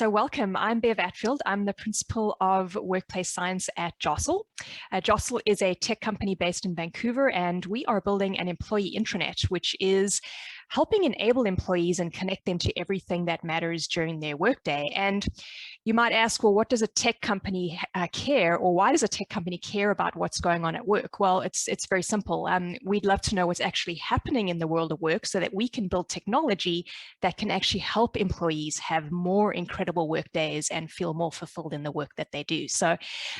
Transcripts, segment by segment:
So welcome. I'm Bev Atfield. I'm the Principal of Workplace Science at Jostle. Jostle is a tech company based in Vancouver, and we are building an employee intranet, which is helping enable employees and connect them to everything that matters during their workday. And you might ask, well, what does a tech company care, or why does a tech company care about what's going on at work? Well, it's very simple. We'd love to know what's actually happening in the world of work so that we can build technology that can actually help employees have more incredible work days and feel more fulfilled in the work that they do. So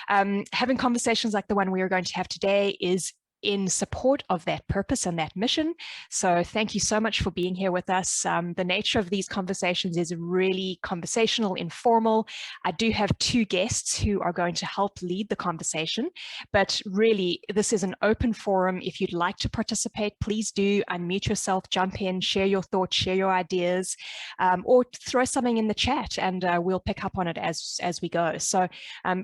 having conversations like the one we are going to have today is in support of that purpose and that mission. So thank you so much for being here with us. The nature of these conversations is really conversational, informal. I do have two guests who are going to help lead the conversation, but really this is an open forum. If you'd like to participate, please do unmute yourself, jump in, share your thoughts, share your ideas, or throw something in the chat and we'll pick up on it as we go. So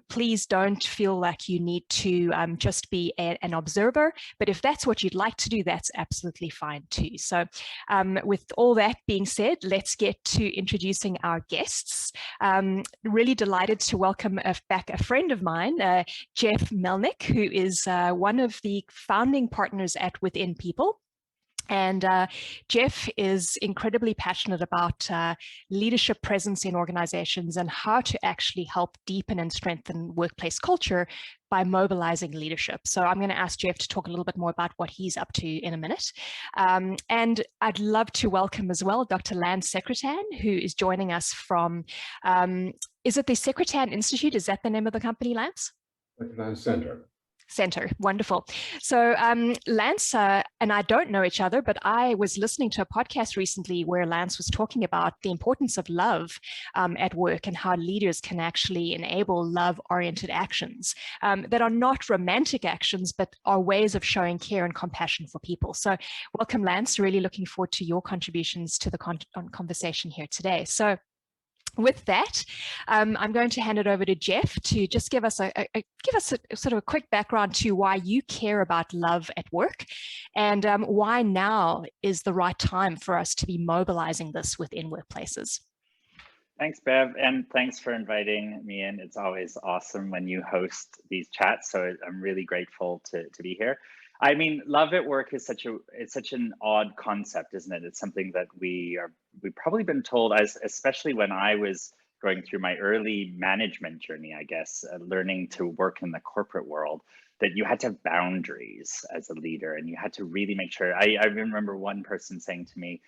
please don't feel like you need to just be an observer. But if that's what you'd like to do, that's absolutely fine too. So with all that being said, let's get to introducing our guests. Really delighted to welcome back a friend of mine, Jeff Melnick, who is one of the founding partners at Within People. And Jeff is incredibly passionate about leadership presence in organizations and how to actually help deepen and strengthen workplace culture by mobilizing leadership. So I'm going to ask Jeff to talk a little bit more about what he's up to in a minute. And I'd love to welcome as well Dr. Lance Secretan, who is joining us from, is it the Secretan Institute? Is that the name of the company, Lance? Secretan Center. Wonderful. So Lance and I don't know each other, but I was listening to a podcast recently where Lance was talking about the importance of love at work and how leaders can actually enable love-oriented actions that are not romantic actions, but are ways of showing care and compassion for people. So welcome, Lance. Really looking forward to your contributions to the conversation here today. So with that, I'm going to hand it over to Jeff to just give us a sort of a quick background to why you care about love at work and why now is the right time for us to be mobilizing this within workplaces. Thanks, Bev, and thanks for inviting me in. It's always awesome when you host these chats, so I'm really grateful to be here. I mean, love at work is such an odd concept, isn't it? It's something that we've probably been told, especially when I was going through my early management journey, I guess, learning to work in the corporate world, that you had to have boundaries as a leader, and you had to really make sure. I remember one person saying to me,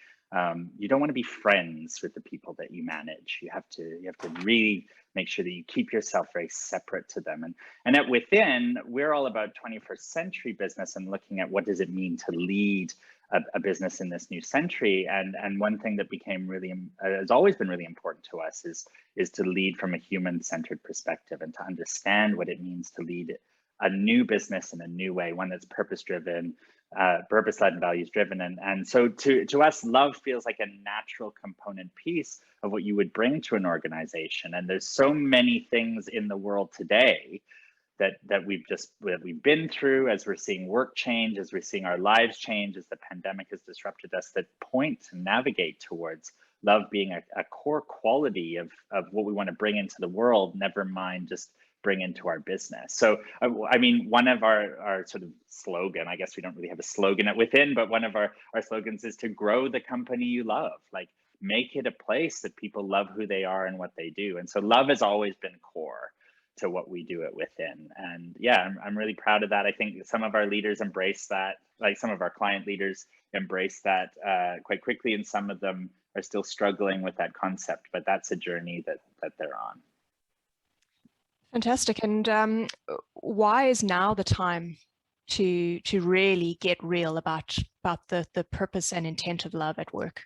you don't want to be friends with the people that you manage. You have to really make sure that you keep yourself very separate to them. And at Within, we're all about 21st century business and looking at what does it mean to lead a business in this new century. And one thing that became has always been really important to us is to lead from a human-centered perspective and to understand what it means to lead a new business in a new way, one that's purpose-driven, purpose-led and values-driven. And so to us, love feels like a natural component piece of what you would bring to an organization. And there's so many things in the world today that we've been through, as we're seeing work change, as we're seeing our lives change, as the pandemic has disrupted us, that point and navigate towards love being a core quality of what we want to bring into the world, never mind just bring into our business. So, I mean, one of our sort of slogan, I guess we don't really have a slogan at Within, but one of our slogans is to grow the company you love, like make it a place that people love who they are and what they do. And so love has always been core to what we do at Within. And yeah, I'm really proud of that. I think some of our leaders embrace that, like some of our client leaders embrace that quite quickly, and some of them are still struggling with that concept, but that's a journey that they're on. Fantastic. And why is now the time to really get real about the purpose and intent of love at work?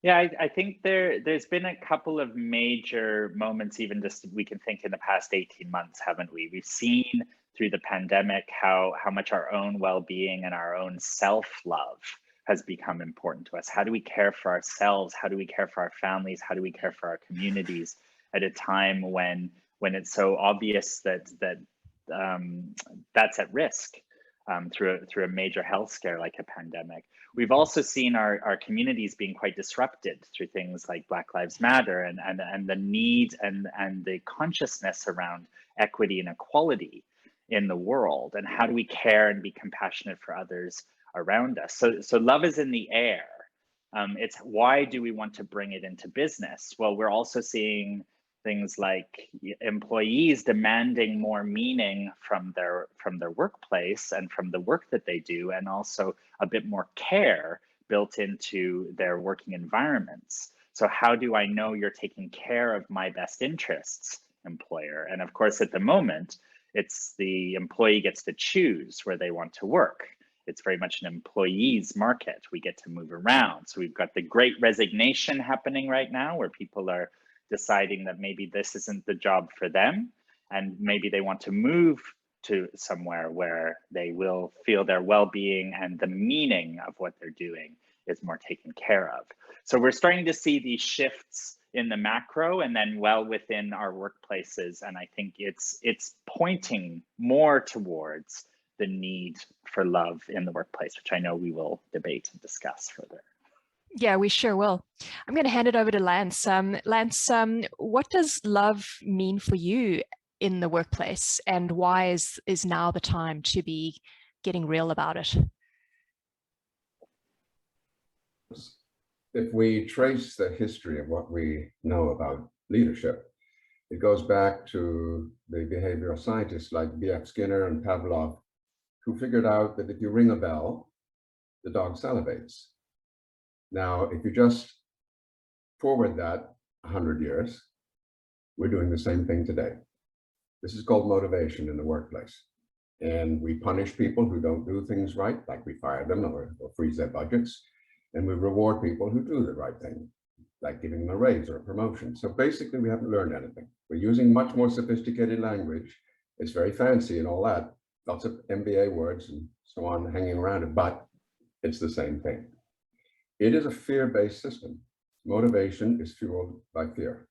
Yeah, I think there's been a couple of major moments, even just we can think in the past 18 months, haven't we? We've seen through the pandemic how much our own well-being and our own self-love has become important to us. How do we care for ourselves? How do we care for our families? How do we care for our communities at a time when it's so obvious that that's at risk? through a major health scare like a pandemic. We've also seen our communities being quite disrupted through things like Black Lives Matter and the need and the consciousness around equity and equality in the world, and how do we care and be compassionate for others around us. So love is in the air. It's why do we want to bring it into business? Well, we're also seeing things like employees demanding more meaning from their workplace and from the work that they do, and also a bit more care built into their working environments. So how do I know you're taking care of my best interests, employer? And of course, at the moment, it's the employee gets to choose where they want to work. It's very much an employee's market. We get to move around. So we've got the great resignation happening right now, where people are deciding that maybe this isn't the job for them, and maybe they want to move to somewhere where they will feel their well-being and the meaning of what they're doing is more taken care of. So we're starting to see these shifts in the macro and then well within our workplaces. And I think it's pointing more towards the need for love in the workplace, which I know we will debate and discuss further. Yeah, we sure will. I'm going to hand it over to Lance. Lance, what does love mean for you in the workplace, and why is now the time to be getting real about it? If we trace the history of what we know about leadership, it goes back to the behavioral scientists like B.F. Skinner and Pavlov, who figured out that if you ring a bell, the dog salivates. Now, if you just forward that 100 years, we're doing the same thing today. This is called motivation in the workplace. And we punish people who don't do things right, like we fire them or freeze their budgets. And we reward people who do the right thing, like giving them a raise or a promotion. So basically, we haven't learned anything. We're using much more sophisticated language. It's very fancy and all that, lots of MBA words and so on hanging around it, but it's the same thing. It is a fear-based system. Motivation is fueled by fear.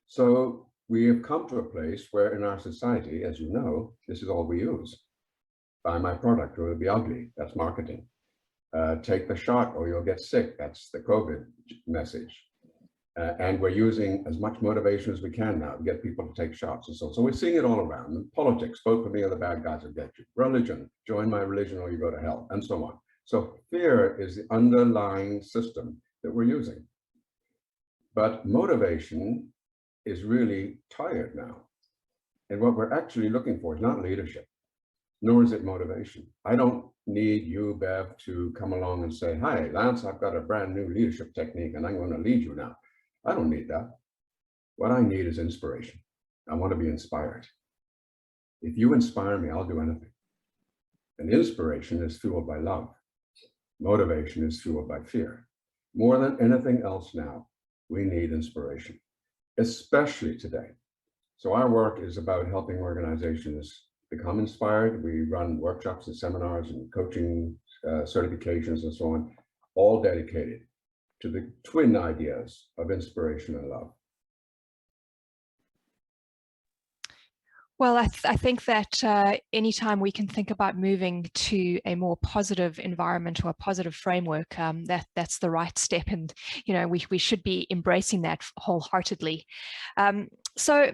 So we have come to a place where in our society, as you know, this is all we use. Buy my product or it'll be ugly. That's marketing. Take the shot or you'll get sick. That's the COVID message. And we're using as much motivation as we can now to get people to take shots and so on. So we're seeing it all around. And politics, vote for me or the bad guys will get you. Religion, join my religion or you go to hell, and so on. So fear is the underlying system that we're using. But motivation is really tired now. And what we're actually looking for is not leadership, nor is it motivation. I don't need you, Bev, to come along and say, hi, Lance, I've got a brand new leadership technique and I'm going to lead you now. I don't need that. What I need is inspiration. I want to be inspired. If you inspire me, I'll do anything. And inspiration is fueled by love. Motivation is fueled by fear. More than anything else now, we need inspiration, especially today. So our work is about helping organizations become inspired. We run workshops and seminars and coaching certifications and so on, all dedicated to the twin ideas of inspiration and love. Well, I think that anytime we can think about moving to a more positive environment or a positive framework, that's the right step, and we should be embracing that wholeheartedly. So,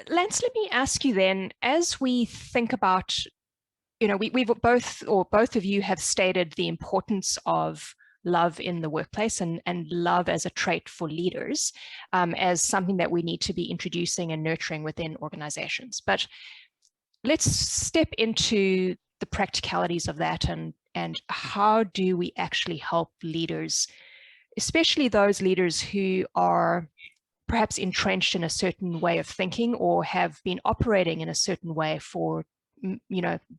Lance, let me ask you then, as we think about, we've both of you have stated the importance of love in the workplace and love as a trait for leaders, as something that we need to be introducing and nurturing within organizations. But let's step into the practicalities of that, and how do we actually help leaders, especially those leaders who are perhaps entrenched in a certain way of thinking or have been operating in a certain way for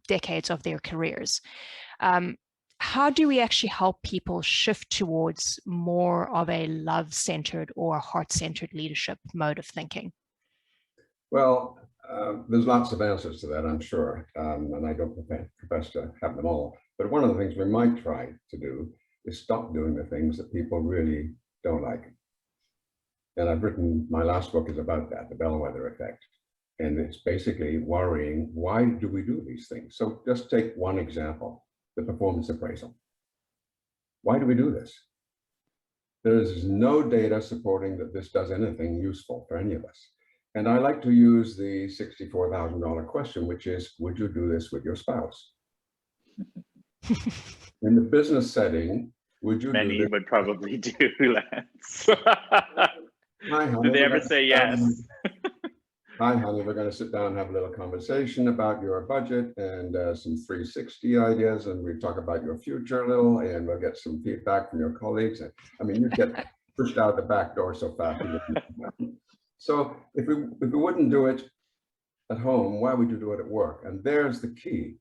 decades of their careers. How do we actually help people shift towards more of a love-centered or heart-centered leadership mode of thinking? Well, there's lots of answers to that, I'm sure, and I don't profess to have them all. But one of the things we might try to do is stop doing the things that people really don't like. And I've written, my last book is about that, the bellwether effect. And it's basically worrying, why do we do these things? So just take one example, the performance appraisal. Why do we do this? There is no data supporting that this does anything useful for any of us. And I like to use the $64,000 question, which is, would you do this with your spouse? In the business setting, would you do Many this? would probably do, Lance. Hi, honey, Do they ever say yes? Hi, honey, we're going to sit down and have a little conversation about your budget and some 360 ideas, and we talk about your future a little, and we'll get some feedback from your colleagues. I mean, you get pushed out the back door so fast. So if we wouldn't do it at home, why would you do it at work? And there's the key,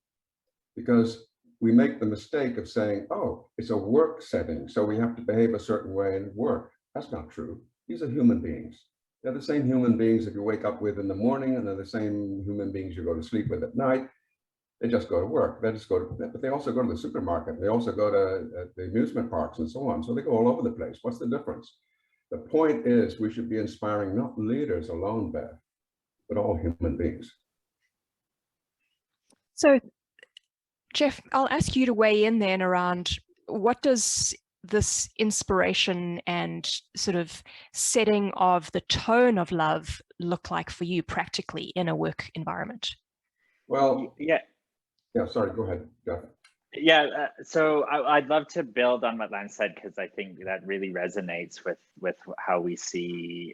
because we make the mistake of saying, oh, it's a work setting, so we have to behave a certain way in work. That's not true. These are human beings. They're the same human beings that you wake up with in the morning, and they're the same human beings you go to sleep with at night. They just go to work. They just go to, but they also go to the supermarket. They also go to the amusement parks and so on. So they go all over the place. What's the difference? The point is, we should be inspiring not leaders alone, Beth, but all human beings. So, Jeff, I'll ask you to weigh in then around what does this inspiration and sort of setting of the tone of love look like for you practically in a work environment? Well, yeah, sorry, go ahead, Jeff. Yeah, so I'd love to build on what Lance said, because I think that really resonates with how we see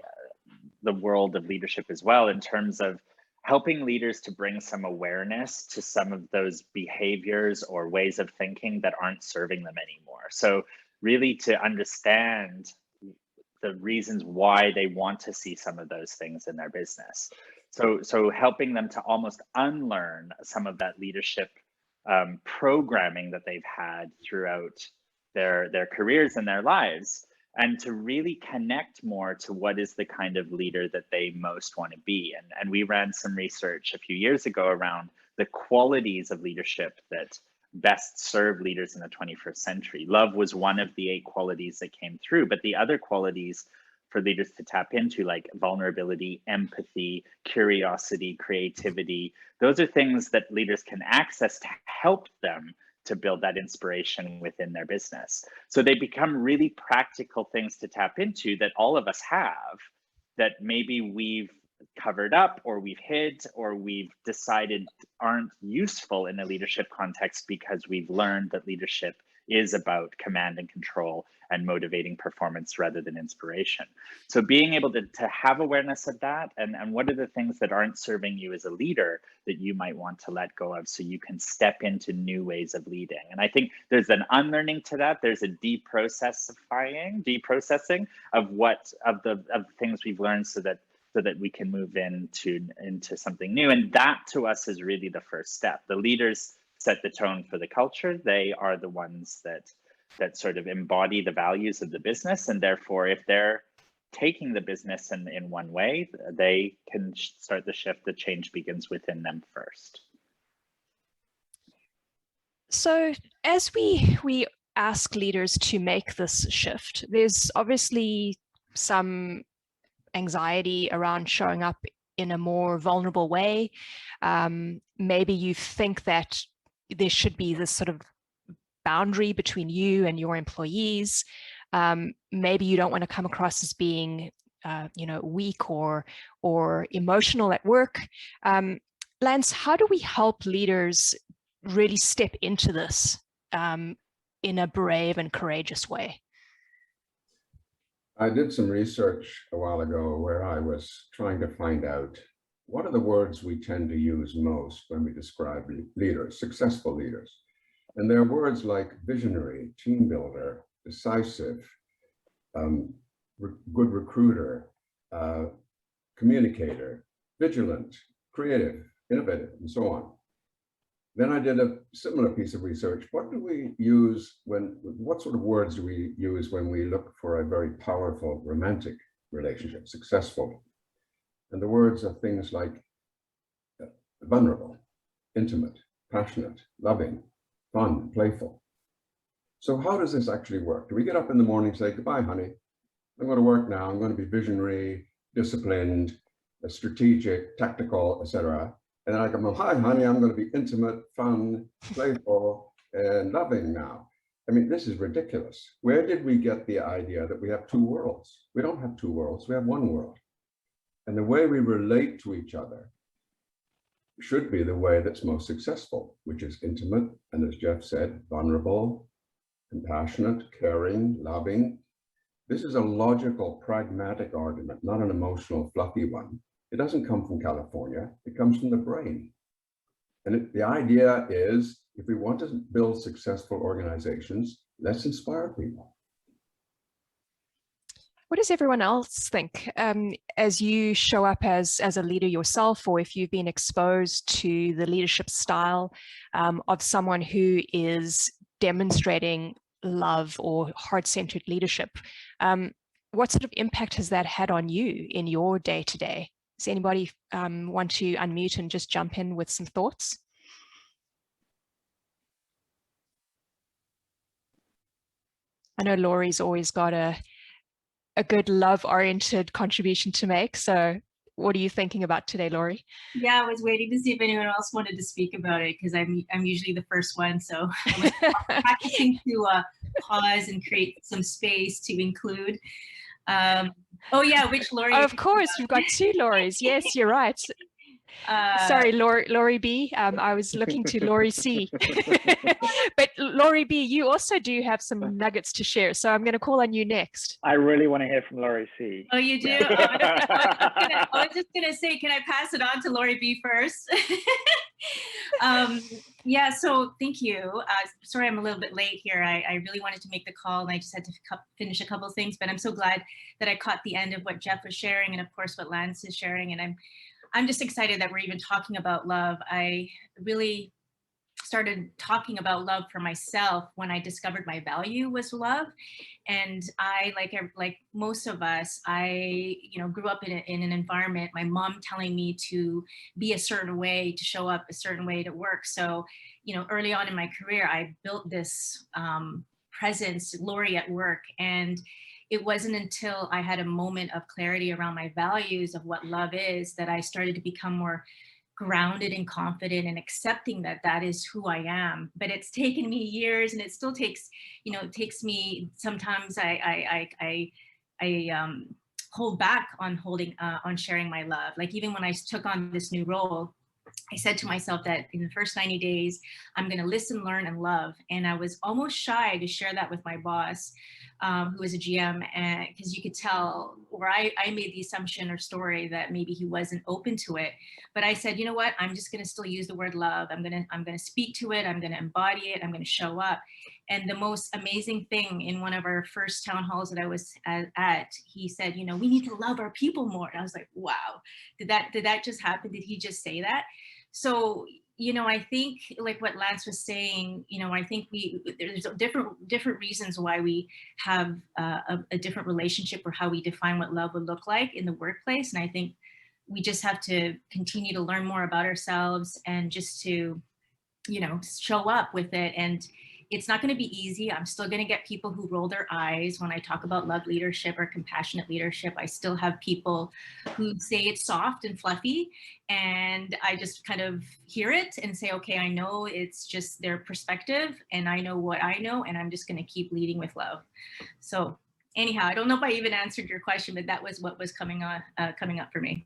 the world of leadership as well, in terms of helping leaders to bring some awareness to some of those behaviors or ways of thinking that aren't serving them anymore. So really to understand the reasons why they want to see some of those things in their business. So helping them to almost unlearn some of that leadership programming that they've had throughout their careers and their lives, and to really connect more to what is the kind of leader that they most want to be. And we ran some research a few years ago around the qualities of leadership that best serve leaders in the 21st century. Love was one of the 8 qualities that came through, but the other qualities for leaders to tap into, like vulnerability, empathy, curiosity, creativity, those are things that leaders can access to help them to build that inspiration within their business. So they become really practical things to tap into that all of us have, that maybe we've covered up or we've hid or we've decided aren't useful in a leadership context, because we've learned that leadership is about command and control and motivating performance rather than inspiration. So being able to have awareness of that, and what are the things that aren't serving you as a leader that you might want to let go of, so you can step into new ways of leading. And I think there's an unlearning to that. There's a deprocessing of the things we've learned, so that we can move into something new. And that to us is really the first step. The leaders set the tone for the culture. They are the ones that sort of embody the values of the business. And therefore, if they're taking the business in one way, they can start the shift. The change begins within them first. So as we ask leaders to make this shift, there's obviously some anxiety around showing up in a more vulnerable way. Maybe you think that there should be this sort of boundary between you and your employees. Maybe you don't want to come across as being weak or emotional at work. Lance, how do we help leaders really step into this in a brave and courageous way? I did some research a while ago where I was trying to find out what are the words we tend to use most when we describe leaders, successful leaders. And there are words like visionary, team builder, decisive, good recruiter, communicator, vigilant, creative, innovative, and so on. Then I did a similar piece of research. What do we use what sort of words do we use when we look for a very powerful romantic relationship, successful? And the words are things like vulnerable, intimate, passionate, loving, fun, playful. So how does this actually work? Do we get up in the morning and say, goodbye, honey, I'm going to work now. I'm going to be visionary, disciplined, strategic, tactical, etc. And then I go, hi, honey, I'm going to be intimate, fun, playful, and loving now. I mean, this is ridiculous. Where did we get the idea that we have two worlds? We don't have two worlds, we have one world. And the way we relate to each other should be the way that's most successful, which is intimate, and as Jeff said, vulnerable, compassionate, caring, loving. This is a logical, pragmatic argument, not an emotional, fluffy one. It doesn't come from California, it comes from the brain. And the idea is, if we want to build successful organizations, let's inspire people. What does everyone else think? As you show up as a leader yourself, or if you've been exposed to the leadership style of someone who is demonstrating love or heart-centered leadership, what sort of impact has that had on you in your day-to-day? Does anybody want to unmute and just jump in with some thoughts? I know Laurie's always got a good love-oriented contribution to make. So what are you thinking about today, Laurie? Yeah, I was waiting to see if anyone else wanted to speak about it, because I'm usually the first one. So I was practicing to pause and create some space to include. Oh yeah, which Laurie? Of course, we've got two Lauries. Yes, you're right. Sorry, Laurie B. I was looking to Laurie C. But Laurie B, you also do have some nuggets to share. So I'm going to call on you next. I really want to hear from Laurie C. Oh, you do? I was just going to say, can I pass it on to Laurie B first? Yeah, so thank you. Sorry, I'm a little bit late here. I really wanted to make the call, and I just had to finish a couple of things, but I'm so glad that I caught the end of what Jeff was sharing, and of course what Lance is sharing. And I'm just excited that we're even talking about love. I really started talking about love for myself when I discovered my value was love. And I, like most of us, I grew up in an environment, my mom telling me to be a certain way, to show up a certain way, to work. So, early on in my career, I built this presence, Laurie at work. And it wasn't until I had a moment of clarity around my values of what love is that I started to become more grounded and confident and accepting that that is who I am. But it's taken me years, and it still takes, it takes me, sometimes I hold back on on sharing my love. Like even when I took on this new role, I said to myself that in the first 90 days, I'm going to listen, learn, and love. And I was almost shy to share that with my boss, who was a GM, and because you could tell, or I made the assumption or story that maybe he wasn't open to it. But I said, you know what? I'm just going to still use the word love. I'm going to speak to it. I'm going to embody it. I'm going to show up. And the most amazing thing, in one of our first town halls that I was at, he said, we need to love our people more. And I was like, wow, did that just happen? Did he just say that? So, I think like what Lance was saying, I think there's different reasons why we have a different relationship, or how we define what love would look like in the workplace. And I think we just have to continue to learn more about ourselves, and just to, show up with it. And it's not going to be easy. I'm still going to get people who roll their eyes when I talk about love leadership or compassionate leadership. I still have people who say it's soft and fluffy, and I just kind of hear it and say, okay, I know it's just their perspective, and I know what I know, and I'm just going to keep leading with love. So anyhow, I don't know if I even answered your question, but that was what was coming up for me.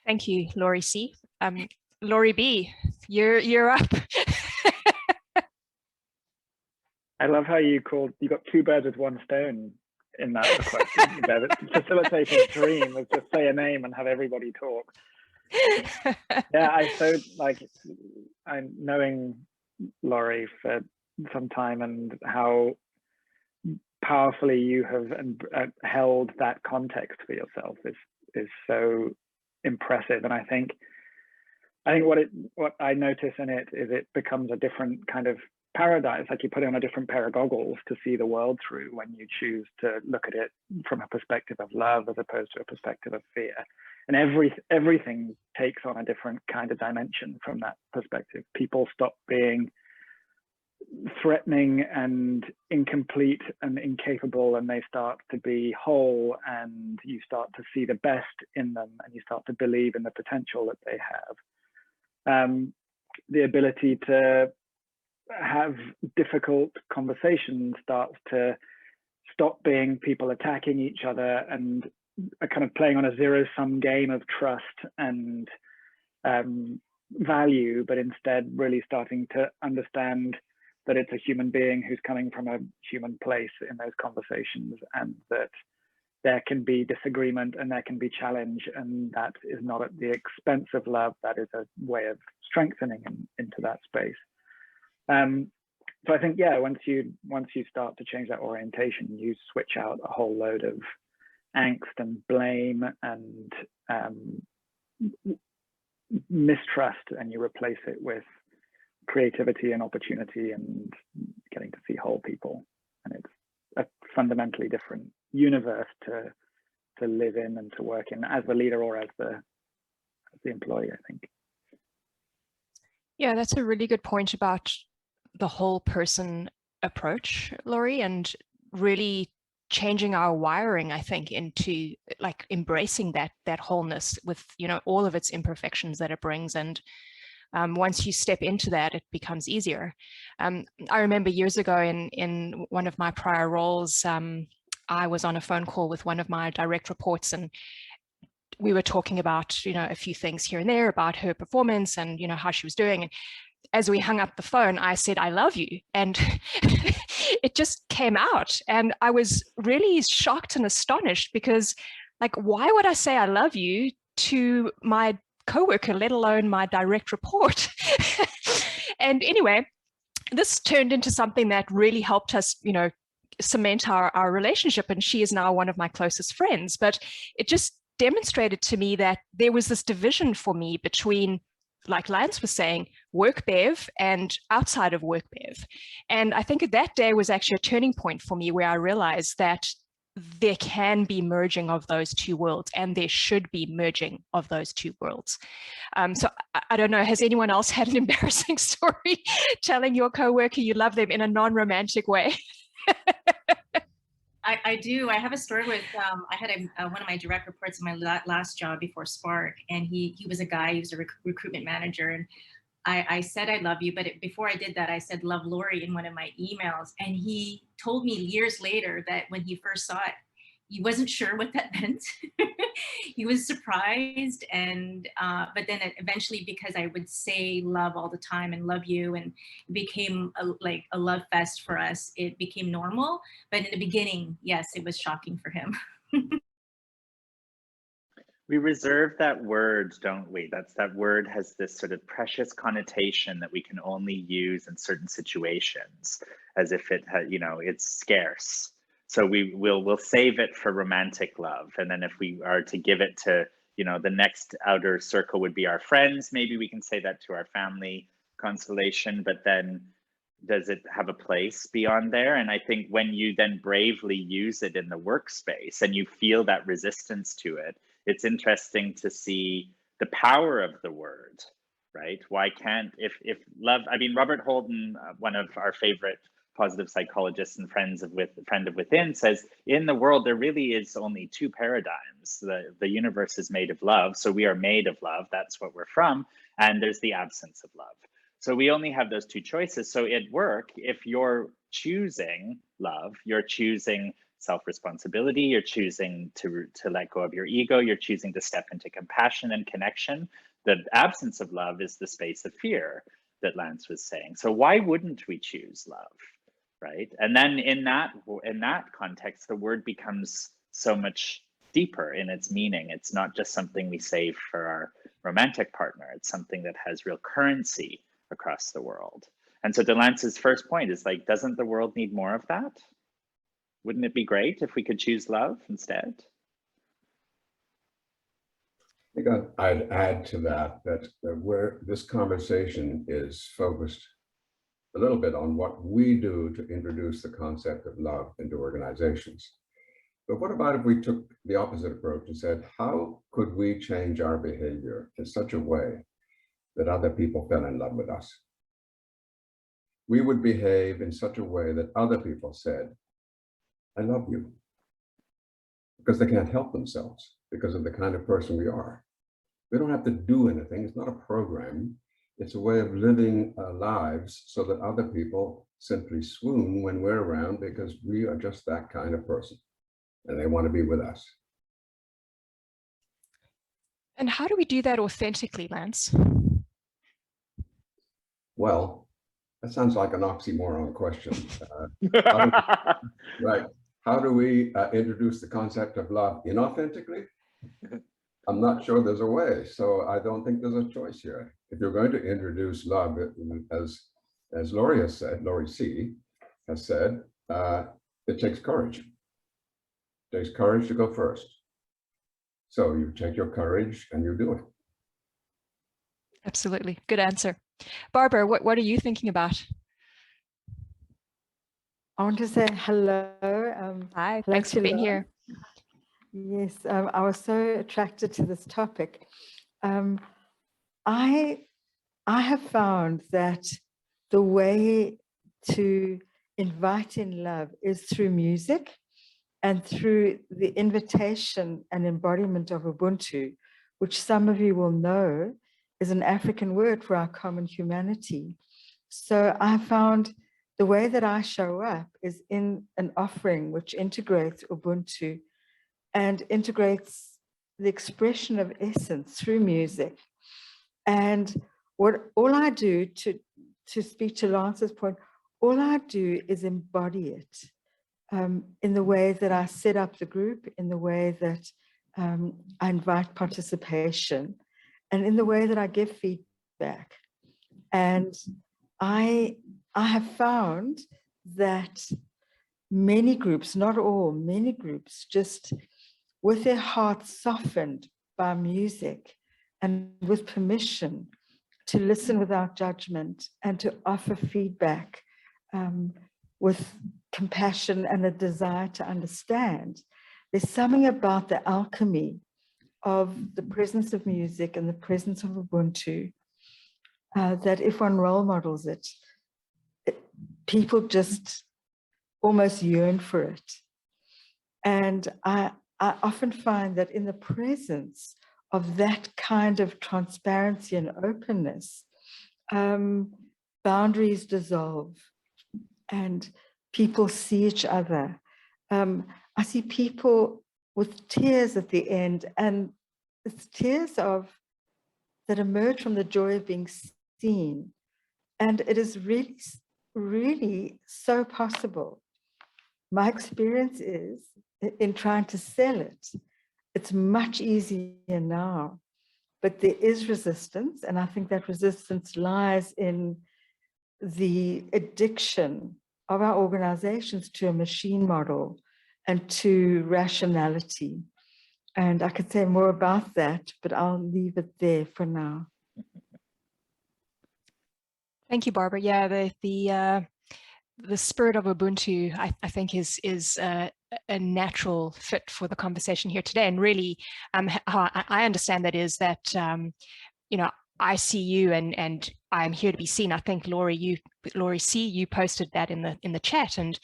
Thank you, Laurie C. Laurie B, you're up. I love how you got two birds with one stone in that request. Facilitating a dream was just say a name and have everybody talk. Yeah, I'm knowing Laurie for some time, and how powerfully you have held that context for yourself is so impressive. And I think what I notice in it is it becomes a different kind of paradigm. It's like you put on a different pair of goggles to see the world through when you choose to look at it from a perspective of love as opposed to a perspective of fear. And everything takes on a different kind of dimension from that perspective. People stop being threatening and incomplete and incapable, and they start to be whole, and you start to see the best in them, and you start to believe in the potential that they have. The ability to have difficult conversations starts to stop being people attacking each other and are kind of playing on a zero-sum game of trust and value, but instead really starting to understand that it's a human being who's coming from a human place in those conversations, and that there can be disagreement and there can be challenge, and that is not at the expense of love. That is a way of strengthening into that space. So I think, yeah, once you start to change that orientation, you switch out a whole load of angst and blame and mistrust, and you replace it with creativity and opportunity and getting to see whole people. And it's a fundamentally different universe to live in and to work in as the leader or as the employee, I think. Yeah, that's a really good point about the whole person approach, Laurie, and really changing our wiring, I think, into like embracing that wholeness with, you know, all of its imperfections that it brings. And once you step into that, it becomes easier. I remember years ago in one of my prior roles, I was on a phone call with one of my direct reports, and we were talking about, you know, a few things here and there about her performance and, you know, how she was doing. And as we hung up the phone, I said, "I love you." And it just came out. And I was really shocked and astonished, because like, why would I say I love you to my coworker, let alone my direct report? And anyway, this turned into something that really helped us, you know, cement our relationship. And she is now one of my closest friends. But it just demonstrated to me that there was this division for me between, like Lance was saying, work bev and outside of work bev. And I think that day was actually a turning point for me, where I realized that there can be merging of those two worlds, and there should be merging of those two worlds. So I don't know, has anyone else had an embarrassing story telling your coworker you love them in a non-romantic way? I do. I have a story with, I had one of my direct reports in my last job before Spark, and he was a guy, he was a recruitment manager, and I said, "I love you," but before I did that, I said, "Love Laurie," in one of my emails. And he told me years later that when he first saw it, he wasn't sure what that meant. He was surprised. And but then eventually, because I would say love all the time and love you, and it became like a love fest for us, it became normal. But in the beginning, yes, it was shocking for him. We reserve that word, don't we? That word has this sort of precious connotation that we can only use in certain situations, as if it had, you know, it's scarce. So we'll save it for romantic love. And then if we are to give it to, you know, the next outer circle would be our friends, maybe we can say that to our family constellation, but then does it have a place beyond there? And I think when you then bravely use it in the workspace and you feel that resistance to it, it's interesting to see the power of the word, right? Why can't, if love, I mean, Robert Holden, one of our favorite positive psychologists and friend of within, says, in the world, there really is only two paradigms. The universe is made of love. So we are made of love. That's what we're from. And there's the absence of love. So we only have those two choices. So at work, if you're choosing love, you're choosing self-responsibility, you're choosing to let go of your ego, you're choosing to step into compassion and connection. The absence of love is the space of fear that Lance was saying. So why wouldn't we choose love, right? And then in that context, the word becomes so much deeper in its meaning. It's not just something we say for our romantic partner, it's something that has real currency across the world. And so to Lance's first point is like, doesn't the world need more of that? Wouldn't it be great if we could choose love instead? I think I'd add to that where this conversation is focused a little bit on what we do to introduce the concept of love into organizations. But what about if we took the opposite approach and said, how could we change our behavior in such a way that other people fell in love with us? we would behave in such a way that other people said, I love you, because they can't help themselves because of the kind of person we are. We don't have to do anything. It's not a program. It's a way of living lives so that other people simply swoon when we're around because we are just that kind of person and they want to be with us. And how do we do that authentically, Lance? Well, that sounds like an oxymoron question. Right. How do we introduce the concept of love inauthentically? I'm not sure there's a way. So I don't think there's a choice here. If you're going to introduce love, as Laurie has said, Laurie C. has said, it takes courage. It takes courage to go first. So you take your courage and you do it. Absolutely. Good answer. Barbara, what are you thinking about? I want to say hello. Hi, hello thanks for to being Lauren. here. Yes, I was so attracted to this topic. I have found that the way to invite in love is through music and through the invitation and embodiment of Ubuntu, which some of you will know is an African word for our common humanity. So I found the way that I show up is in an offering which integrates Ubuntu and integrates the expression of essence through music. And all I do, to speak to Lance's point, all I do is embody it in the way that I set up the group, in the way that I invite participation, and in the way that I give feedback. And I have found that many groups, not all, many groups, just with their hearts softened by music and with permission to listen without judgment and to offer feedback with compassion and a desire to understand. There's something about the alchemy of the presence of music and the presence of Ubuntu that if one role models it, people just almost yearn for it. And I often find that in the presence of that kind of transparency and openness, boundaries dissolve and people see each other. I see people with tears at the end, and it's tears that emerge from the joy of being seen. And it is really, really so possible. My experience is in trying to sell it, it's much easier now, but there is resistance. And I think that resistance lies in the addiction of our organizations to a machine model and to rationality. And I could say more about that, but I'll leave it there for now. Thank you, Barbara. Yeah, the spirit of Ubuntu, I think, is a natural fit for the conversation here today. And really, how I understand that is that, you know, I see you and I'm here to be seen. I think Laurie C, you posted that in the chat, and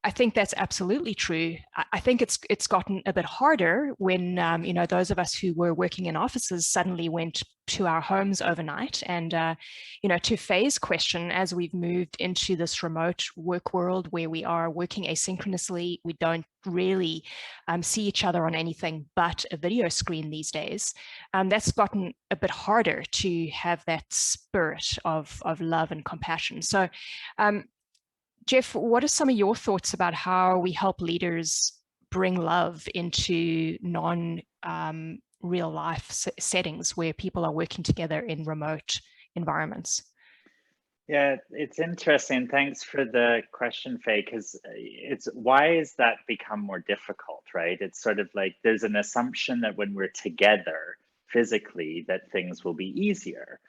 I think that's absolutely true. I think it's gotten a bit harder when you know, those of us who were working in offices suddenly went to our homes overnight. And you know, to Faye's question, as we've moved into this remote work world where we are working asynchronously, we don't really see each other on anything but a video screen these days. That's gotten a bit harder to have that spirit of love and compassion. So Jeff, what are some of your thoughts about how we help leaders bring love into non-real life settings where people are working together in remote environments? Yeah, it's interesting. Thanks for the question, Faye, because it's why has that become more difficult, right? It's sort of like there's an assumption that when we're together physically that things will be easier.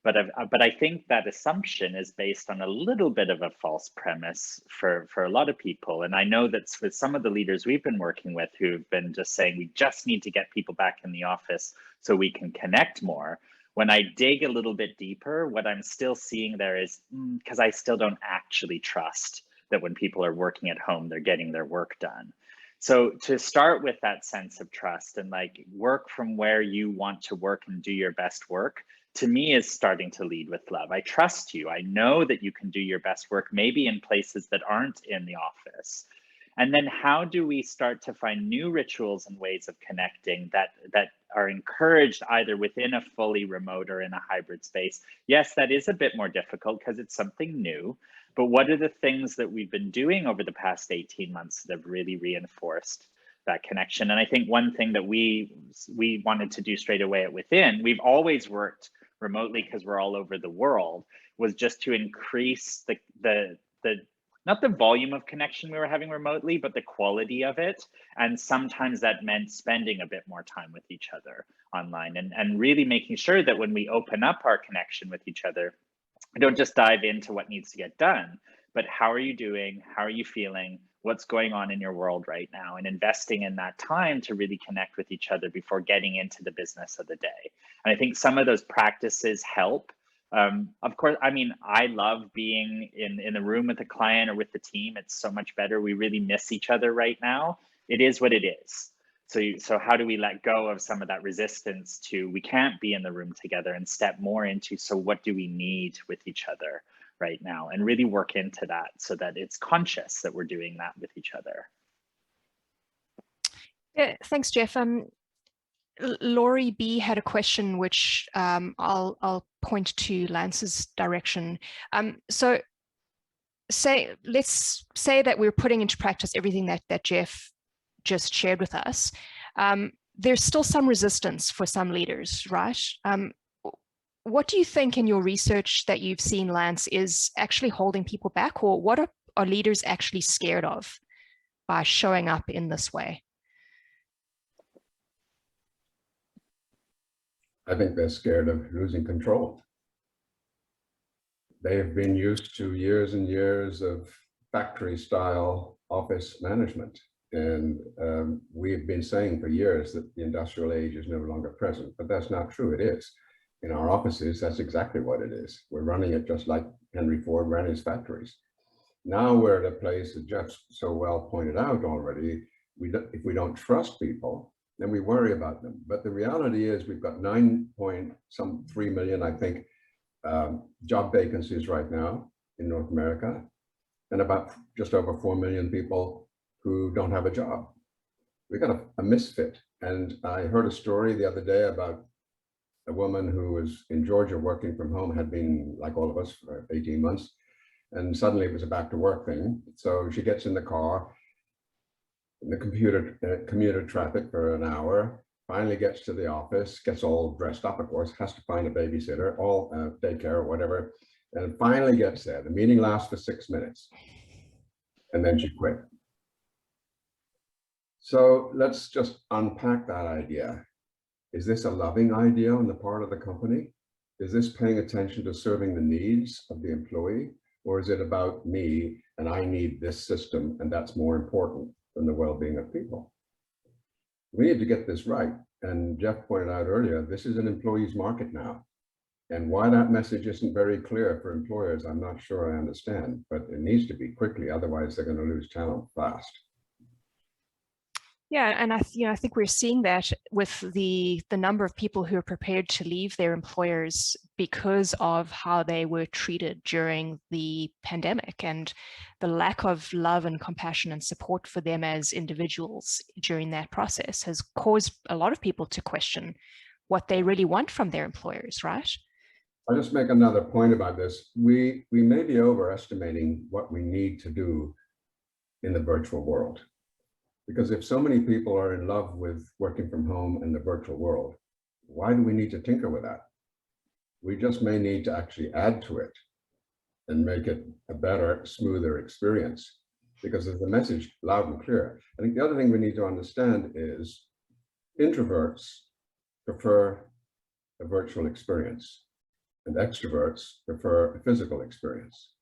But I think that assumption is based on a little bit of a false premise for a lot of people. And I know that's with some of the leaders we've been working with who've been just saying, we just need to get people back in the office so we can connect more. when I dig a little bit deeper, what I'm still seeing there is, because I still don't actually trust that when people are working at home, they're getting their work done. So to start with that sense of trust and like work from where you want to work and do your best work, to me is starting to lead with love. I trust you. I know that you can do your best work, maybe in places that aren't in the office. And then how do we start to find new rituals and ways of connecting that are encouraged either within a fully remote or in a hybrid space? Yes, that is a bit more difficult because it's something new. But what are the things that we've been doing over the past 18 months that have really reinforced that connection? And I think one thing that we wanted to do straight away at Within, we've always worked remotely because we're all over the world, was just to increase the not the volume of connection we were having remotely, but the quality of it. And sometimes that meant spending a bit more time with each other online and really making sure that when we open up our connection with each other, we don't just dive into what needs to get done, but how are you doing? How are you feeling? What's going on in your world right now? And investing in that time to really connect with each other before getting into the business of the day. And I think some of those practices help. Of course, I mean, I love being in the room with a client or with the team. It's so much better. We really miss each other right now. It is what it is. So how do we let go of some of that resistance to we can't be in the room together and step more into, so what do we need with each other right now, and really work into that so that it's conscious that we're doing that with each other. Yeah, thanks, Jeff. Laurie B had a question which I'll point to Lance's direction. So let's say that we're putting into practice everything that Jeff just shared with us. There's still some resistance for some leaders, right? What do you think in your research that you've seen, Lance, is actually holding people back, or what are leaders actually scared of by showing up in this way? I think they're scared of losing control. They have been used to years and years of factory style office management. And we've been saying for years that the industrial age is no longer present, but that's not true. It is. In our offices, that's exactly what it is. We're running it just like Henry Ford ran his factories. Now we're at a place that Jeff so well pointed out already, if we don't trust people, then we worry about them. But the reality is we've got 3 million, I think, job vacancies right now in North America, and about just over 4 million people who don't have a job. We've got a misfit. And I heard a story the other day about a woman who was in Georgia working from home, had been like all of us for 18 months. And suddenly it was a back to work thing. So she gets in the car, in the commuter traffic for an hour, finally gets to the office, gets all dressed up, of course, has to find a babysitter, all daycare or whatever, and finally gets there. The meeting lasts for 6 minutes, and then she quit. So let's just unpack that idea. Is this a loving idea on the part of the company? Is this paying attention to serving the needs of the employee? Or is it about me and I need this system and that's more important than the well-being of people? We need to get this right. And Jeff pointed out earlier, this is an employee's market now. And why that message isn't very clear for employers, I'm not sure I understand, but it needs to be quickly, otherwise they're going to lose talent fast. Yeah, and I think we're seeing that with the number of people who are prepared to leave their employers because of how they were treated during the pandemic and the lack of love and compassion and support for them as individuals during that process has caused a lot of people to question what they really want from their employers, right? I'll just make another point about this. We may be overestimating what we need to do in the virtual world. Because if so many people are in love with working from home in the virtual world, why do we need to tinker with that? We just may need to actually add to it and make it a better, smoother experience, because there's a message loud and clear. I think the other thing we need to understand is introverts prefer a virtual experience and extroverts prefer a physical experience.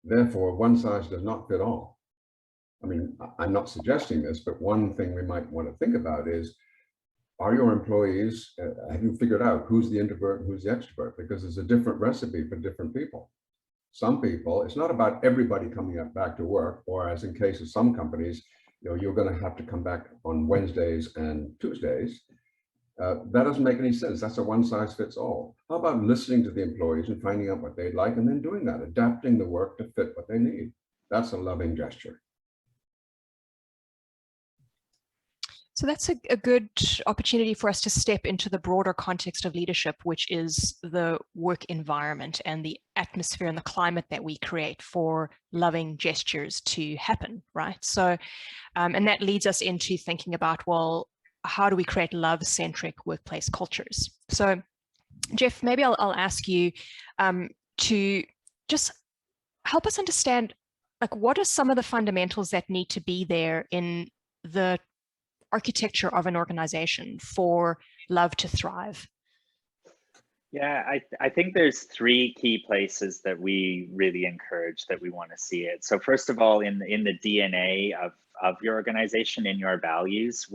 Therefore, one size does not fit all. I mean, I'm not suggesting this, but one thing we might want to think about is are your employees, have you figured out who's the introvert and who's the extrovert? Because it's a different recipe for different people. Some people, it's not about everybody coming back to work, or as in case of some companies, you're going to have to come back on Wednesdays and Tuesdays. That doesn't make any sense. That's a one size fits all. How about listening to the employees and finding out what they'd like and then doing that, adapting the work to fit what they need? That's a loving gesture. So that's a good opportunity for us to step into the broader context of leadership, which is the work environment and the atmosphere and the climate that we create for loving gestures to happen, right? So, and that leads us into thinking about, well, how do we create love-centric workplace cultures? So, Jeff, maybe I'll ask you to just help us understand, like, what are some of the fundamentals that need to be there in the architecture of an organization for love to thrive? Yeah, I think there's three key places that we really encourage that we want to see it. So first of all, in the DNA of your organization, in your values,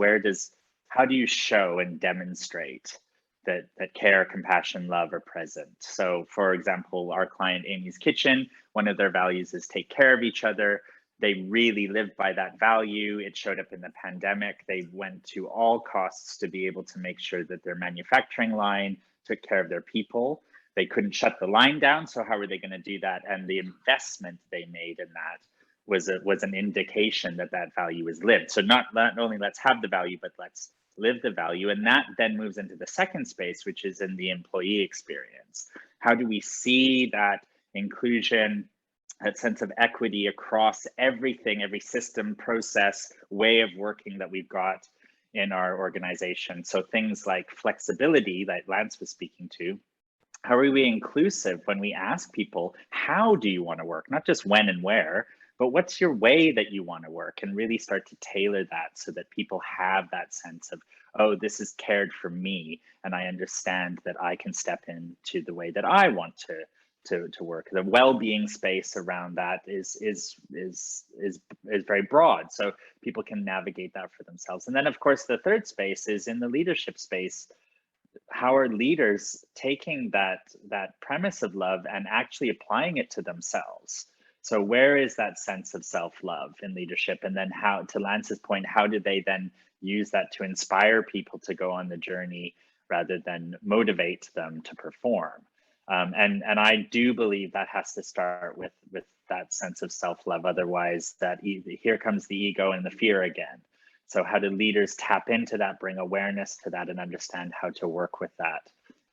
how do you show and demonstrate that care, compassion, love are present? So for example, our client Amy's Kitchen, one of their values is take care of each other. They really lived by that value. It showed up in the pandemic. They went to all costs to be able to make sure that their manufacturing line took care of their people. They couldn't shut the line down, so how were they going to do that? And the investment they made in that was an indication that that value was lived. So not only let's have the value, but let's live the value. And that then moves into the second space, which is in the employee experience. How do we see that inclusion, that sense of equity across everything, every system, process, way of working that we've got in our organization? So things like flexibility that Lance was speaking to. How are we inclusive when we ask people, how do you want to work? Not just when and where, but what's your way that you want to work, and really start to tailor that so that people have that sense of, oh, this is cared for me, and I understand that I can step into the way that I want to work. The well-being space around that is very broad, so people can navigate that for themselves. And then of course the third space is in the leadership space. How are leaders taking that premise of love and actually applying it to themselves? So where is that sense of self-love in leadership? And then how, to Lance's point, how do they then use that to inspire people to go on the journey rather than motivate them to perform? And I do believe that has to start with that sense of self-love. Otherwise, here comes the ego and the fear again. So how do leaders tap into that, bring awareness to that, and understand how to work with that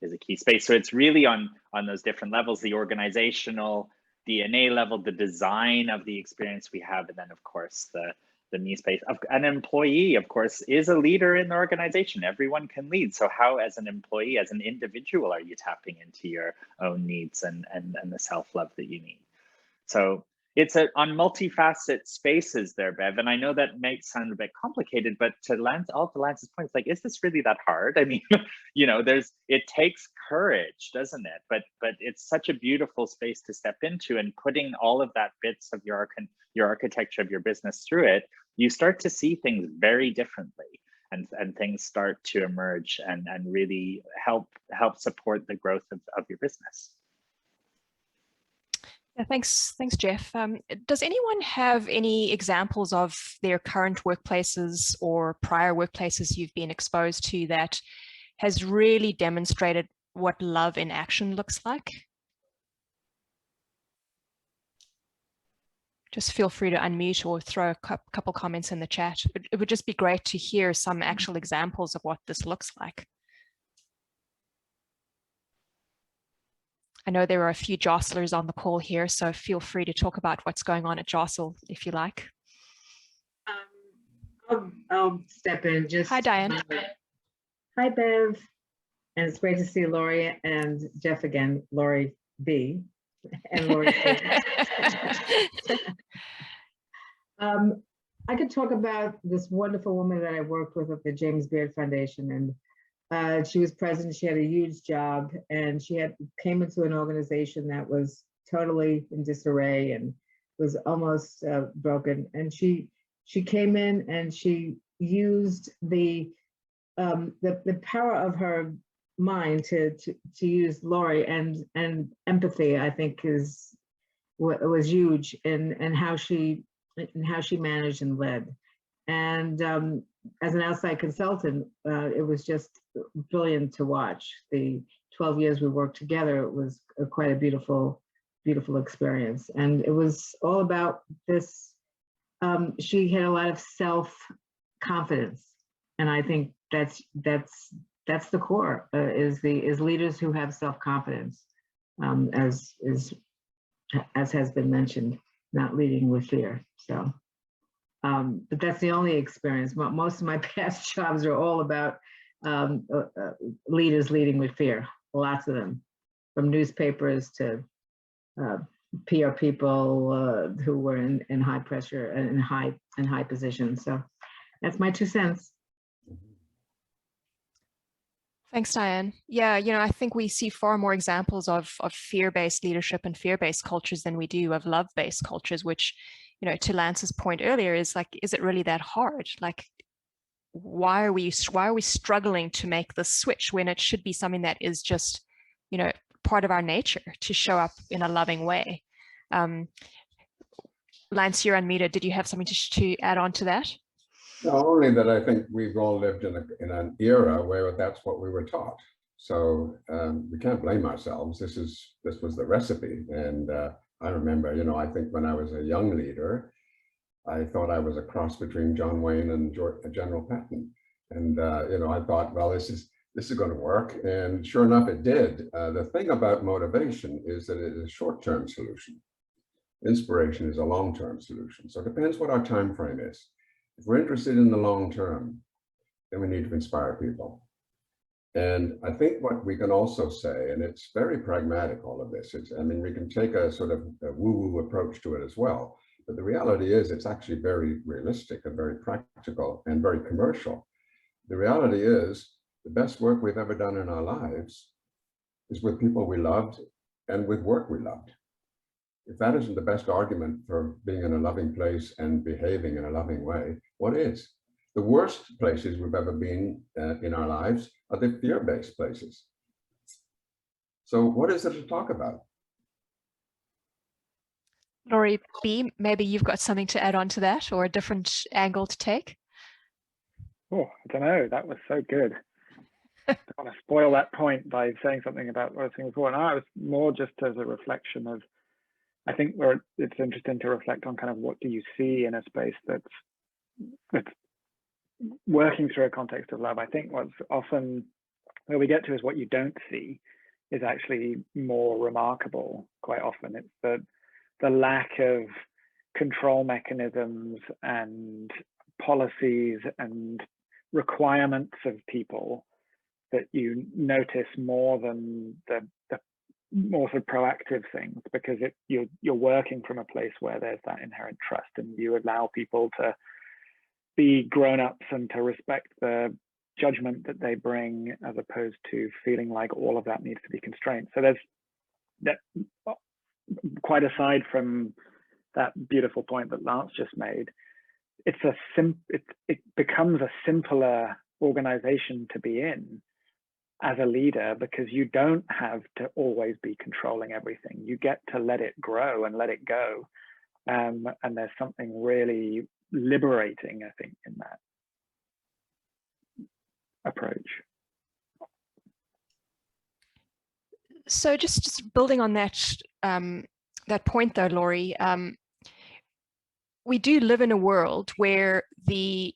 is a key space. So it's really on those different levels, the organizational DNA level, the design of the experience we have, and then of course the me space. An employee, of course, is a leader in the organization. Everyone can lead. So how, as an employee, as an individual, are you tapping into your own needs and the self-love that you need? So it's on multifaceted spaces there, Bev. And I know that might sound a bit complicated, but to Lance's point, it's like, is this really that hard? I mean, it takes courage, doesn't it? But it's such a beautiful space to step into, and putting all of that bits of your architecture of your business through it, you start to see things very differently, and things start to emerge and really help support the growth of your business. Yeah, thanks, Jeff. Does anyone have any examples of their current workplaces or prior workplaces you've been exposed to that has really demonstrated what love in action looks like? Just feel free to unmute or throw a couple comments in the chat. It would just be great to hear some actual examples of what this looks like. I know there are a few Jostlers on the call here, so feel free to talk about what's going on at Jostle if you like. I'll step in. Hi, Diane. Hi, Bev. And it's great to see Lori and Jeff again, Lori B. and Lori A. I could talk about this wonderful woman that I worked with at the James Beard Foundation, and she was president. She had a huge job, and she came into an organization that was totally in disarray and was almost broken. And she came in and she used the the power of her mind to use Lori and empathy, I think was huge in how she managed and led. And as an outside consultant, it was just brilliant to watch. The 12 years we worked together, it was quite a beautiful experience. And it was all about this. She had a lot of self-confidence. And I think that's the core, is leaders who have self-confidence, as has been mentioned, not leading with fear. So, but that's the only experience. Most of my past jobs are all about leaders leading with fear. Lots of them, from newspapers to PR people who were in high pressure and in high positions. So that's my 2 cents. Thanks, Diane. Yeah, I think we see far more examples of fear-based leadership and fear-based cultures than we do of love-based cultures, which, to Lance's point earlier, is like, is it really that hard? Like, why are we struggling to make the switch when it should be something that is just, part of our nature to show up in a loving way? Lance, you're unmuted. Did you have something to add on to that? No, only that I think we've all lived in an era where that's what we were taught. So we can't blame ourselves. This was the recipe. And I remember, I think when I was a young leader, I thought I was a cross between John Wayne and General Patton. And I thought, well, this is going to work. And sure enough, it did. The thing about motivation is that it is a short-term solution. Inspiration is a long-term solution. So it depends what our time frame is. If we're interested in the long term, then we need to inspire people. And I think what we can also say, and it's very pragmatic, all of this, we can take a sort of a woo-woo approach to it as well. But the reality is it's actually very realistic and very practical and very commercial. The reality is the best work we've ever done in our lives is with people we loved and with work we loved. If that isn't the best argument for being in a loving place and behaving in a loving way, what is? The worst places we've ever been in our lives are the fear-based places. So what is there to talk about? Laurie B, maybe you've got something to add on to that, or a different angle to take? Oh, I don't know. That was so good. I don't want to spoil that point by saying something about what I was saying before. And I was more just as a reflection of, I think it's interesting to reflect on kind of what do you see in a space that's working through a context of love. I think what's often where we get to is what you don't see is actually more remarkable quite often. It's the lack of control mechanisms and policies and requirements of people that you notice more than the more sort of proactive things, because you're working from a place where there's that inherent trust and you allow people to be grown-ups and to respect the judgment that they bring, as opposed to feeling like all of that needs to be constrained. So there's that, quite aside from that beautiful point that Lance just made, it becomes a simpler organization to be in as a leader, because you don't have to always be controlling everything. You get to let it grow and let it go. And there's something really liberating, I think, in that approach. So just building on that, that point though, Laurie, we do live in a world where the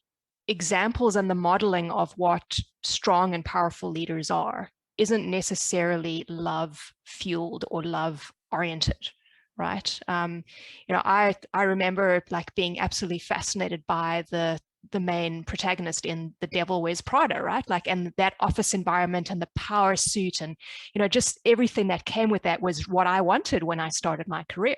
examples and the modeling of what strong and powerful leaders are isn't necessarily love fueled or love oriented, right? I remember like being absolutely fascinated by the main protagonist in The Devil Wears Prada, right? Like, and that office environment and the power suit and, just everything that came with that was what I wanted when I started my career.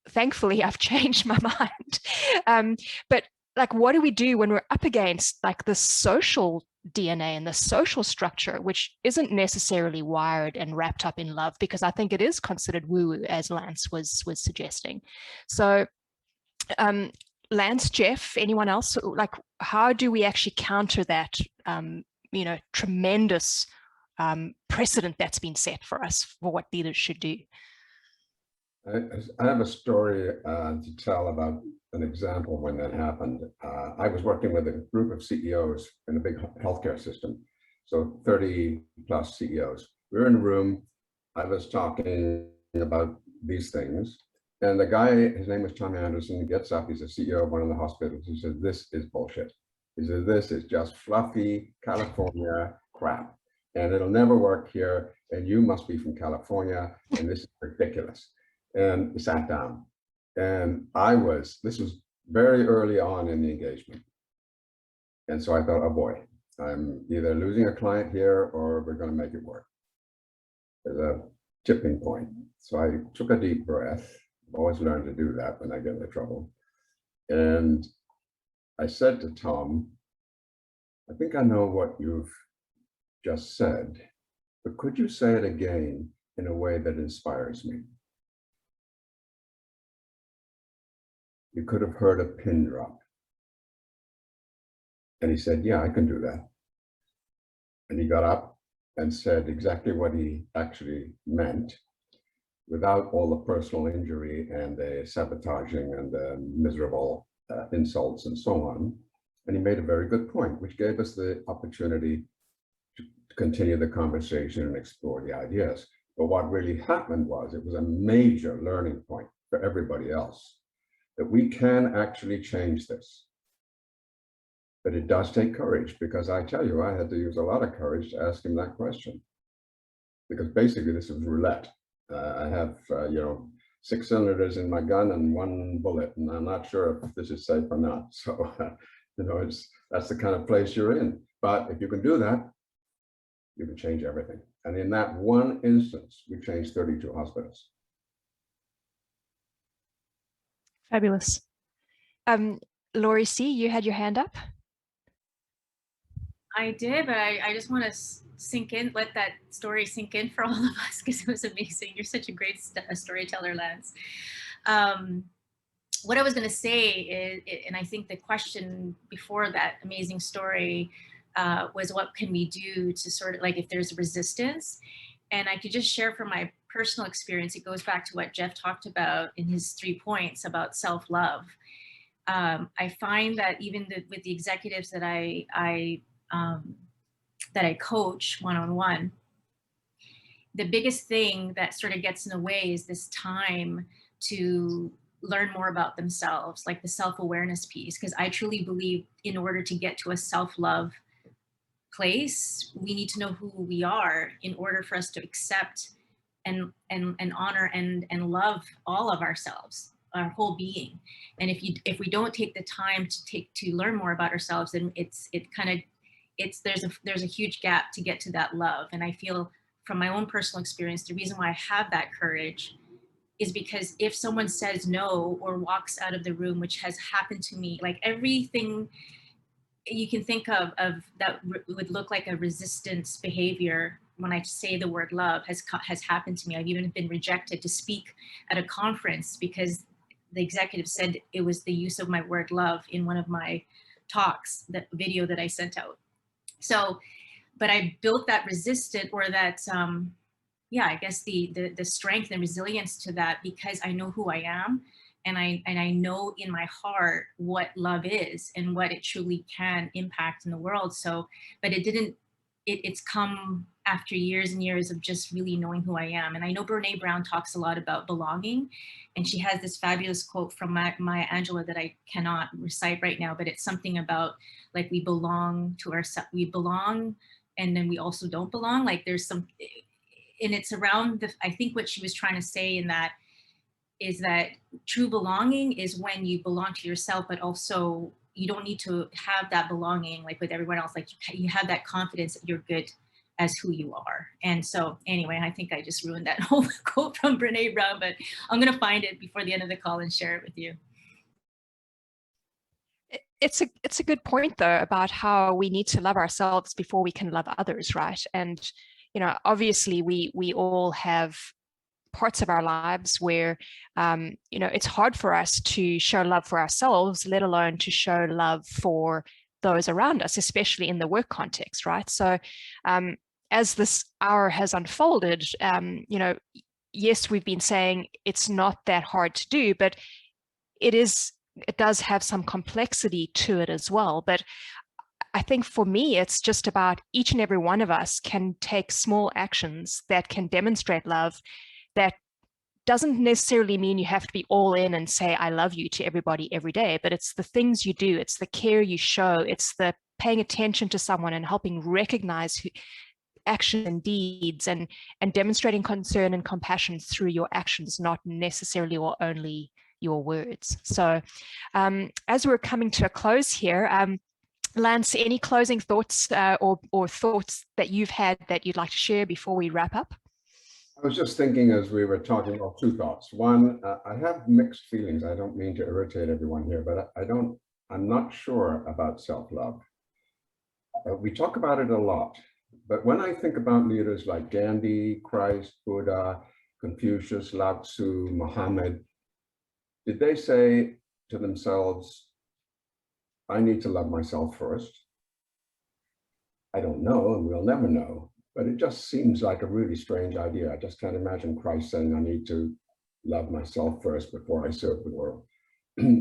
Thankfully, I've changed my mind. But like, what do we do when we're up against like the social DNA and the social structure, which isn't necessarily wired and wrapped up in love, because I think it is considered woo-woo, as Lance was suggesting. So Lance, Jeff, anyone else, like, how do we actually counter that tremendous precedent that's been set for us for what leaders should do. I have a story to tell about an example when that happened. I was working with a group of CEOs in a big healthcare system, so 30 plus CEOs. We were in a room. I was talking about these things, and the guy, his name was Tom Anderson, he gets up, he's a CEO of one of the hospitals. He says, "This is bullshit." He says, "This is just fluffy California crap, and it'll never work here, and you must be from California, and this is ridiculous." And we sat down, and this was very early on in the engagement. And so I thought, oh boy, I'm either losing a client here or we're going to make it work. There's a tipping point. So I took a deep breath. I've always learned to do that when I get into trouble. And I said to Tom, "I think I know what you've just said, but could you say it again in a way that inspires me?" You could have heard a pin drop. And he said, "Yeah, I can do that." And he got up and said exactly what he actually meant, without all the personal injury and the sabotaging and the miserable insults and so on. And he made a very good point, which gave us the opportunity to continue the conversation and explore the ideas. But what really happened was, it was a major learning point for everybody else, that we can actually change this. But it does take courage, because I tell you, I had to use a lot of courage to ask him that question. Because basically this is roulette. I have, 6 cylinders in my gun and 1 bullet, and I'm not sure if this is safe or not. So, that's the kind of place you're in. But if you can do that, you can change everything. And in that one instance, we changed 32 hospitals. Fabulous. Laurie C., you had your hand up. I did, but I just want to sink in, let that story sink in for all of us, because it was amazing. You're such a great storyteller, Lance. What I was going to say is, and I think the question before that amazing story was, what can we do to sort of, like, if there's resistance? And I could just share from my personal experience. It goes back to what Jeff talked about in his 3 points about self-love. I find that even with the executives that I coach one-on-one, the biggest thing that sort of gets in the way is this time to learn more about themselves, like the self-awareness piece. Because I truly believe in order to get to a self-love place, we need to know who we are in order for us to accept and honor and love all of ourselves, our whole being. And if we don't take the time to learn more about ourselves, then there's a huge gap to get to that love. And I feel from my own personal experience, the reason why I have that courage is because if someone says no or walks out of the room, which has happened to me, like everything you can think of that would look like a resistance behavior when I say the word love has happened to me. I've even been rejected to speak at a conference because the executive said it was the use of my word love in one of my talks, that video that I sent out. So, but I built that resistance, or that, I guess the strength and resilience to that, because I know who I am, and I know in my heart what love is and what it truly can impact in the world. So, but it's come after years and years of just really knowing who I am. And I know Brene Brown talks a lot about belonging, and she has this fabulous quote from Maya Angelou that I cannot recite right now, but it's something about, like, we belong to ourselves, we belong, and then we also don't belong. Like, there's some, and it's around I think what she was trying to say in that is that true belonging is when you belong to yourself, but also you don't need to have that belonging like with everyone else. Like, you have that confidence that you're good as who you are. And so anyway, I think I just ruined that whole quote from Brene Brown, but I'm going to find it before the end of the call and share it with you. It's a good point, though, about how we need to love ourselves before we can love others, right? And, obviously we all have parts of our lives where, it's hard for us to show love for ourselves, let alone to show love for those around us, especially in the work context, right? So as this hour has unfolded, you know, yes, we've been saying it's not that hard to do, but it does have some complexity to it as well. But I think for me, it's just about each and every one of us can take small actions that can demonstrate love. That doesn't necessarily mean you have to be all in and say, I love you to everybody every day, but it's the things you do, it's the care you show, it's the paying attention to someone and helping recognize action and deeds, and demonstrating concern and compassion through your actions, not necessarily or only your words. So as we're coming to a close here, Lance, any closing thoughts or thoughts that you've had that you'd like to share before we wrap up? I was just thinking as we were talking about two thoughts. One, I have mixed feelings. I don't mean to irritate everyone here, but I'm not sure about self-love. We talk about it a lot, but when I think about leaders like Gandhi, Christ, Buddha, Confucius, Lao Tzu, Muhammad, did they say to themselves, I need to love myself first? I don't know, and we'll never know. But it just seems like a really strange idea. I just can't imagine Christ saying, I need to love myself first before I serve the world. I'm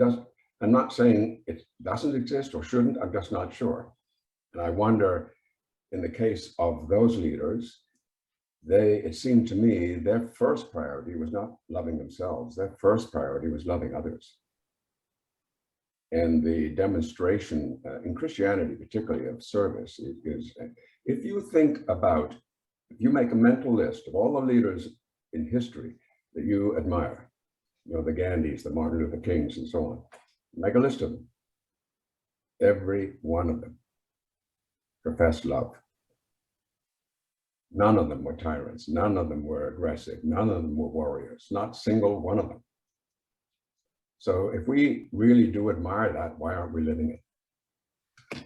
not saying it doesn't exist or shouldn't, I'm just not sure. And I wonder, in the case of those leaders, it seemed to me their first priority was not loving themselves. Their first priority was loving others. And the demonstration in Christianity, particularly of service, is if you make a mental list of all the leaders in history that you admire, you know, the Gandhis, the Martin Luther Kings, and so on, make a list of them. Every one of them professed love. None of them were tyrants. None of them were aggressive. None of them were warriors. Not a single one of them. So if we really do admire that, why aren't we living it?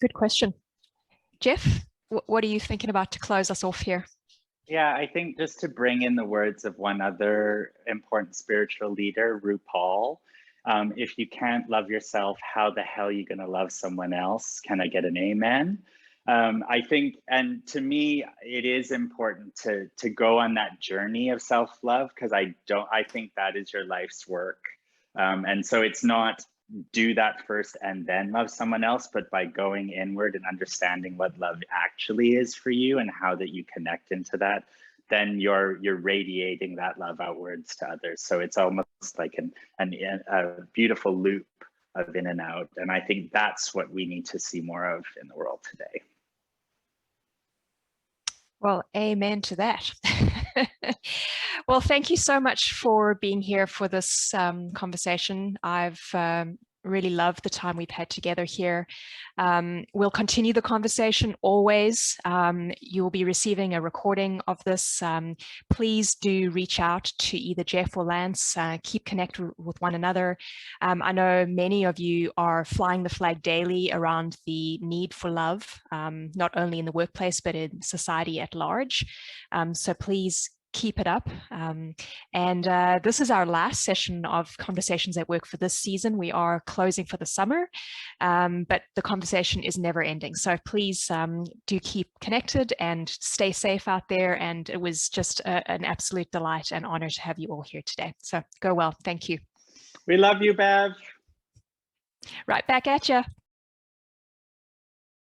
Good question. Jeff, what are you thinking about to close us off here? Yeah, I think just to bring in the words of one other important spiritual leader, RuPaul, if you can't love yourself, how the hell are you going to love someone else? Can I get an amen? I think, and to me, it is important to go on that journey of self-love, because I think that is your life's work. And so it's not do that first and then love someone else, but by going inward and understanding what love actually is for you and how that you connect into that, then you're radiating that love outwards to others. So it's almost like a beautiful loop of in and out. And I think that's what we need to see more of in the world today. Well, amen to that. Well, thank you so much for being here for this conversation. I've really loved the time we've had together here. We'll continue the conversation always. You'll be receiving a recording of this. Please do reach out to either Jeff or Lance. Keep connected with one another. I know many of you are flying the flag daily around the need for love, not only in the workplace, but in society at large. So please keep it up. And this is our last session of Conversations at Work for this season. We are closing for the summer, but the conversation is never ending. So please do keep connected and stay safe out there. And it was just an absolute delight and honor to have you all here today. So go well. Thank you. We love you, Bev. Right back at you.